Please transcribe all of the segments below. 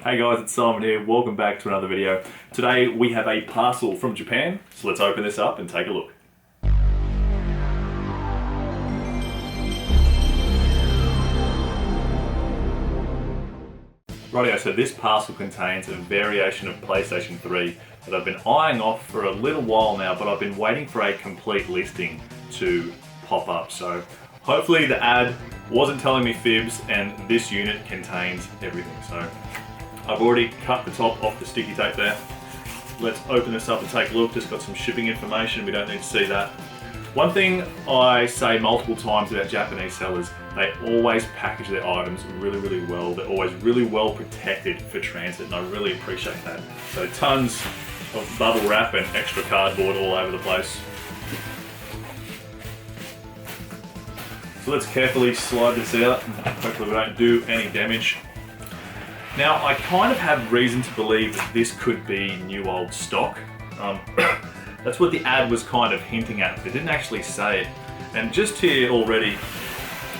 Hey guys, it's Simon here. Welcome back to another video. Today we have a parcel from Japan, so let's open this up and take a look. Rightio, so this parcel contains a variation of PlayStation 3 that I've been eyeing off for a little while now, but I've been waiting for a complete listing to pop up. So hopefully the ad wasn't telling me fibs and this unit contains everything. So I've already cut the top off the sticky tape there. Let's open this up and take a look. Just got some shipping information, we don't need to see that. One thing I say multiple times about Japanese sellers, they always package their items really, really well. They're always really well protected for transit, and I really appreciate that. So tons of bubble wrap and extra cardboard all over the place. So let's carefully slide this out. Hopefully we don't do any damage. Now, I kind of have reason to believe that this could be new old stock. That's what the ad was kind of hinting at. They didn't actually say it. And just here already,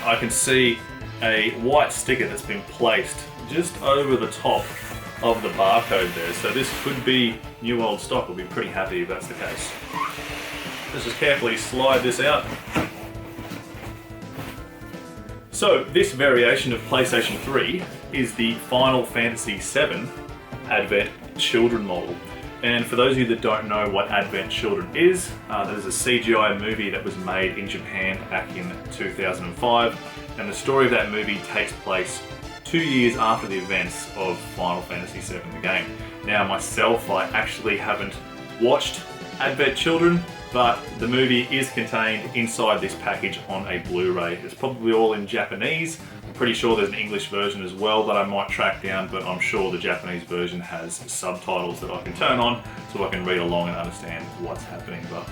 I can see a white sticker that's been placed just over the top of the barcode there. So this could be new old stock. I'll be pretty happy if that's the case. Let's just carefully slide this out. So this variation of PlayStation 3 is the Final Fantasy VII Advent Children model. And for those of you that don't know what Advent Children is, there's a CGI movie that was made in Japan back in 2005, and the story of that movie takes place 2 years after the events of Final Fantasy VII, the game. Now myself, I actually haven't watched Advent Children, but the movie is contained inside this package on a Blu-ray. It's probably all in Japanese. I'm pretty sure there's an English version as well that I might track down, but I'm sure the Japanese version has subtitles that I can turn on so I can read along and understand what's happening. But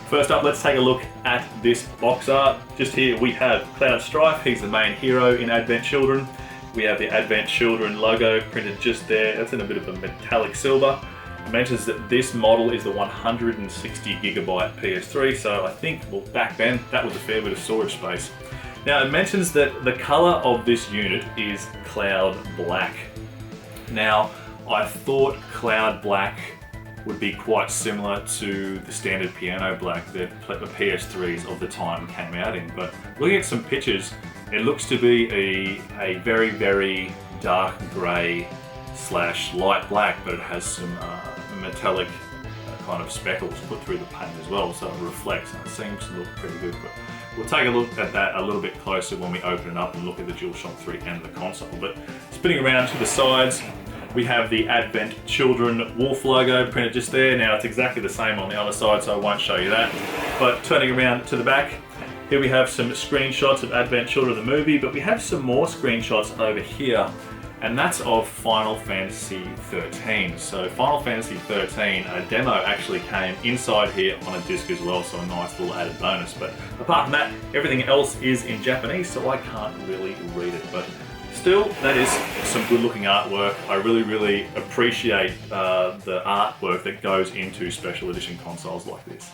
first up, let's take a look at this box art. Just here we have Cloud Strife. He's the main hero in Advent Children. We have the Advent Children logo printed just there. That's in a bit of a metallic silver. It mentions that this model is the 160GB PS3, so I think, well, back then that was a fair bit of storage space. Now it mentions that the color of this unit is Cloud Black. Now I thought Cloud Black would be quite similar to the standard piano black that the PS3s of the time came out in, but looking at some pictures, it looks to be a very, very dark grey / light black, but it has some metallic kind of speckles put through the paint as well, so it reflects and it seems to look pretty good. But we'll take a look at that a little bit closer when we open it up and look at the DualShock 3 and the console. But spinning around to the sides, we have the Advent Children Wolf logo printed just there. Now it's exactly the same on the other side, so I won't show you that. But turning around to the back, here we have some screenshots of Advent Children the movie, but we have some more screenshots over here, and that's of Final Fantasy 13. So Final Fantasy 13, a demo actually came inside here on a disc as well, so a nice little added bonus. But apart from that, everything else is in Japanese, so I can't really read it. But still, that is some good looking artwork. I really, really appreciate the artwork that goes into special edition consoles like this.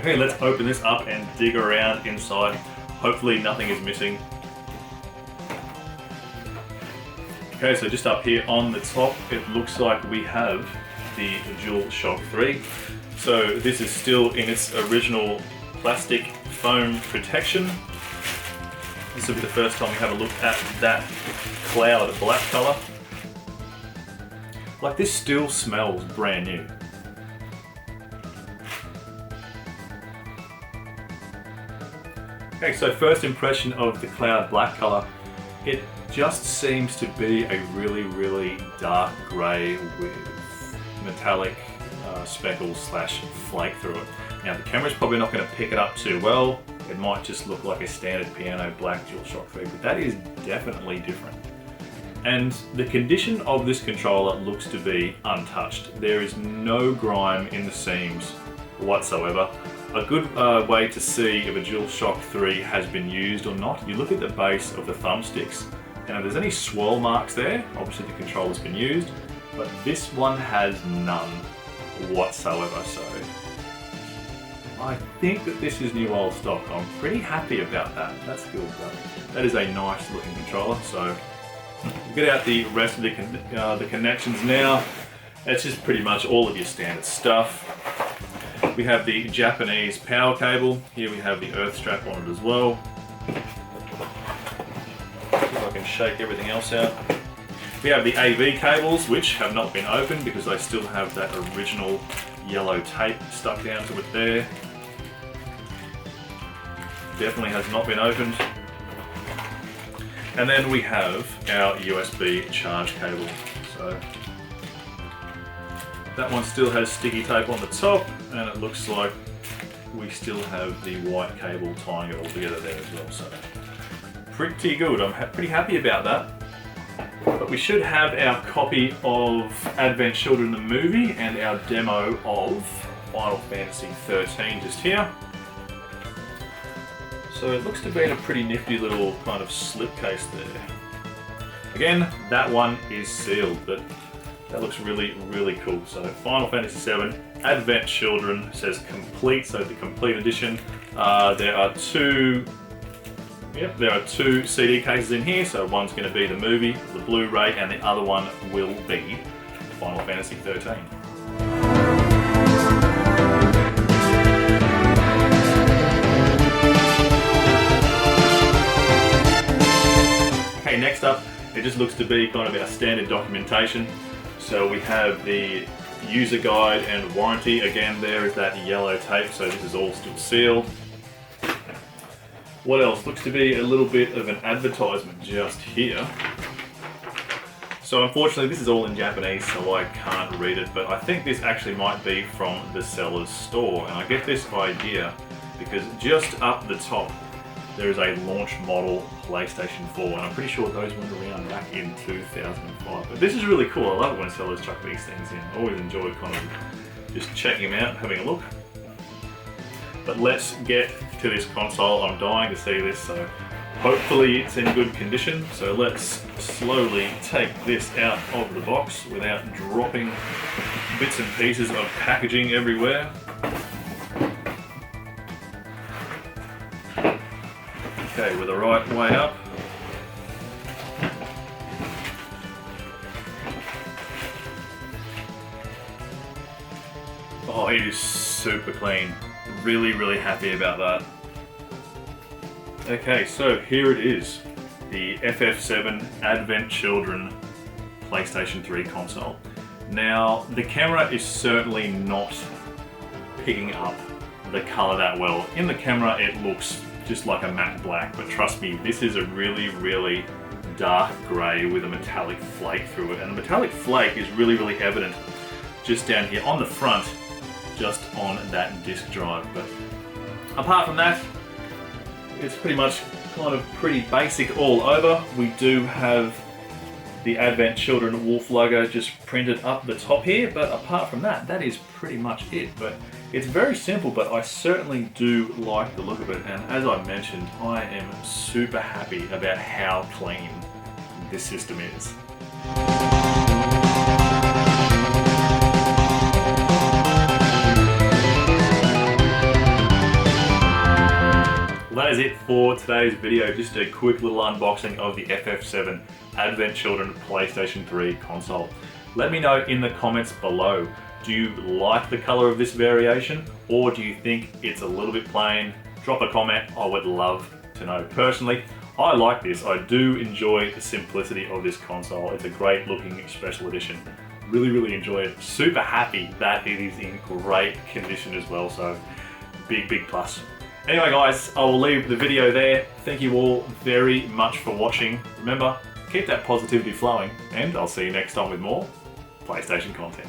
Okay, let's open this up and dig around inside. Hopefully nothing is missing. Okay, so just up here on the top, it looks like we have the DualShock 3. So this is still in its original plastic foam protection. This will be the first time we have a look at that Cloud Black color. Like, this still smells brand new. Okay, so first impression of the Cloud Black color, it just seems to be a really, really dark grey with metallic speckles / flake through it. Now the camera's probably not going to pick it up too well. It might just look like a standard piano black DualShock 3, but that is definitely different. And the condition of this controller looks to be untouched. There is no grime in the seams whatsoever. A good way to see if a DualShock 3 has been used or not, you look at the base of the thumbsticks, and if there's any swirl marks there, obviously the controller's been used, but this one has none whatsoever. So I think that this is new old stock. I'm pretty happy about that. That's good. That is a nice looking controller. So we'll get out the rest of the connections now. It's just pretty much all of your standard stuff. We have the Japanese power cable. Here we have the earth strap on it as well. See if I can shake everything else out. We have the AV cables, which have not been opened because they still have that original yellow tape stuck down to it there. Definitely has not been opened. And then we have our USB charge cable. So that one still has sticky tape on the top, and it looks like we still have the white cable tying it all together there as well. So pretty good. I'm pretty happy about that. But we should have our copy of Advent Children the movie and our demo of Final Fantasy 13 just here. So it looks to be in a pretty nifty little kind of slipcase there. Again, that one is sealed, but that looks really, really cool. So Final Fantasy 7 Advent Children says complete, so the complete edition. There are two CD cases in here, so one's going to be the movie, the Blu-ray, and the other one will be Final Fantasy 13. Okay, next up, it just looks to be kind of our standard documentation. So we have the user guide and warranty. Again, there is that yellow tape, so this is all still sealed. What else? Looks to be a little bit of an advertisement just here. So unfortunately this is all in Japanese, so I can't read it, but I think this actually might be from the seller's store, and I get this idea because just up the top there is a launch model PlayStation 4, and I'm pretty sure those went around back in 2005. But this is really cool. I love it when sellers chuck these things in. I always enjoy kind of just checking them out, having a look. But let's get to this console. I'm dying to see this, so hopefully it's in good condition. So let's slowly take this out of the box without dropping bits and pieces of packaging everywhere. Okay, we're the right way up. Oh, it is super clean. Really, really happy about that. Okay, so here it is. The FF7 Advent Children PlayStation 3 console. Now, the camera is certainly not picking up the color that well. In the camera, it looks just like a matte black, but trust me, this is a really, really dark gray with a metallic flake through it. And the metallic flake is really, really evident just down here on the front, just on that disk drive. But apart from that, it's pretty much kind of pretty basic all over. We do have the Advent Children Wolf logo just printed up the top here, but apart from that, that is pretty much it. But it's very simple, but I certainly do like the look of it, and as I mentioned, I am super happy about how clean this system is. That is it for today's video. Just a quick little unboxing of the FF7 Advent Children PlayStation 3 console. Let me know in the comments below, do you like the color of this variation, or do you think it's a little bit plain? Drop a comment, I would love to know. Personally, I like this. I do enjoy the simplicity of this console. It's a great looking special edition. Really, really enjoy it. Super happy that it is in great condition as well, so big, big plus. Anyway guys, I will leave the video there. Thank you all very much for watching. Remember, keep that positivity flowing, and I'll see you next time with more PlayStation content.